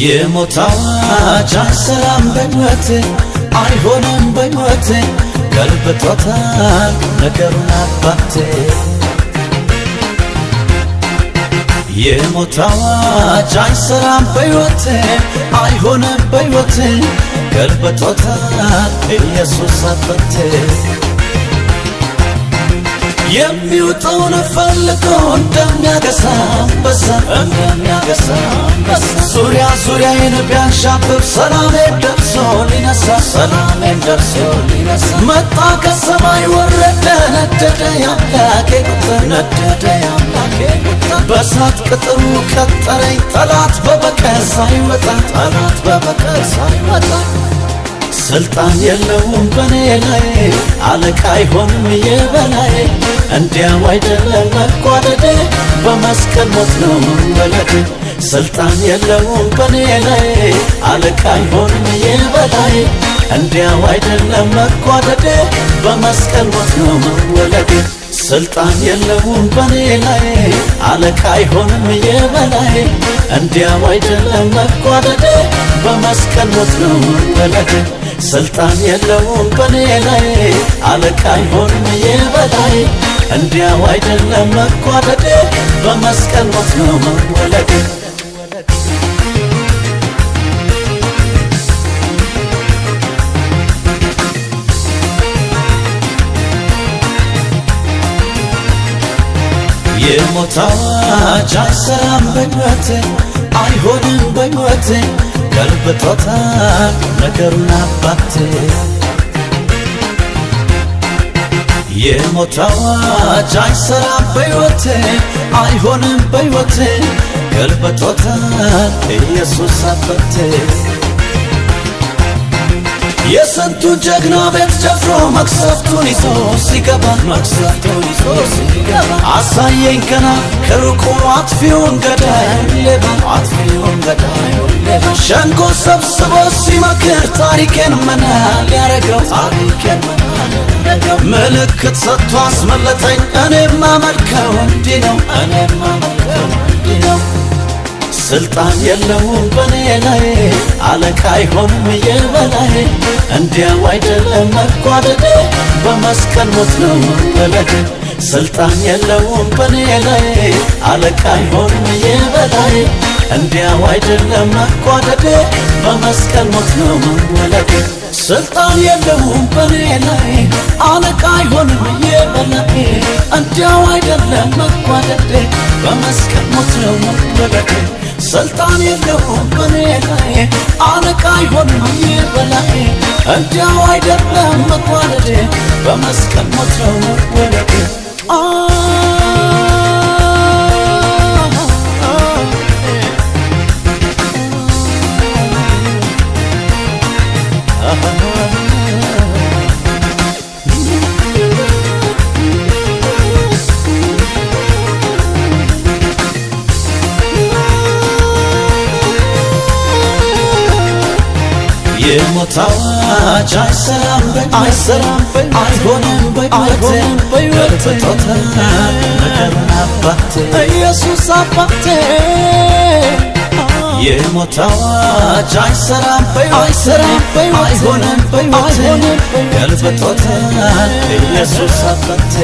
የሞት አዋጅ አይሰራም በሕይወቴ አይሆንም በሕይወቴ ገልብጦታል ነገሩን አባቴ የሞት አዋጅ አይሰራም በሕይወቴ አይሆንም በሕይወቴ ገልብጦታል ኢየሱስ አባቴ የሚውጠውን ፈልጎ እንደሚያገሳ አንበሳ ዙሪያ ዙሪያዬን ቢያንሻብብ ሰላሜን ደርሶ ሊነሳ መጣ ከሰማይ ወረደ ነደደ ያምላኬ ቁጣ በእሳት ቅጥሩ ቀጠረኝ ጠላት በበቀል ሳይወጣ ስልጣን የለውም በኔ ላይ አለቃ አይሆንም የበላይ እንዲያው አይደለም መጓደዴ በመስቀል ሞት ነው መወለዴ ስልጣን የለውም በኔ ላይ አለቃ አይሆንም የበላይ እንዲያው አይደለም መጓደዴ በመስቀል ሞት ነው መወለዴ ስልጣን የለውም በኔ ላይ አለቃ አይሆንም የበላይ እንዲያው አይደለም መጓደዴ በመስቀል ሞት ነው መወለዴ ስልጣን የለውም በኔ ላይ አለቃ አይሆንም የበላይ እንዲያው አይደለም መጓደዴ በመስቀል ሞት ነው መወለዴ የሞት አዋጅ አይሰራም በሕይወቴ አይሆንም በሕይወቴ ገልብጦታል ነገሩን አባቴ የሞት አዋጅ አይሰራም በሕይወቴ አይሆንም በሕይወቴ ገልብጦታል ኢየሱስ አባቴ የስንቱ ጀግና ቤት ደፍሮ መቅሰፍቱን ይዞ ሲገባ አሳየኝ ገና ከሩቁ አጥፊውን ገዳዩን ሌባ ሸንጎ ሰብስቦ ሲመክር ታሪኬን መና ሊያረገው ምልክት ሰጥቶ አስመለጠኝ እኔም አመልከው እንዲህ ነው ስልጣን የለውም በኔ ላይ አለቃ አይሆንም የበላይ እንዲያው አይደለም መጓደዴ በመስቀል ሞት ነው መወለዴ ስልጣን የለውም በኔ ላይ አለቃ አይሆንም የበላይ እንዲያው አይደለም መጓደዴ በመስቀል ሞት ነው መወለዴ ስልጣን የለውም በኔ ላይ አለቃ አይሆንም የበላይ እንዲያው አይደለም መጓደዴ በመስቀል ሞት ነው መወለዴ ስልጣን የለውም በኔ ላይ አለቃ አይሆንም የበላይ እንዲያው አይደለም መጓደዴ በመስቀል ሞት ነው መወለዴ የሞት አዋጅ አይሰራም አይሆንም በሕይወቴ ገልብጦታል ነገሩን አባቴ ኢየሱስ አባቴ የሞት አዋጅ አይሰራም አይሆንም በሕይወቴ ገልብጦታል ኢየሱስ አባቴ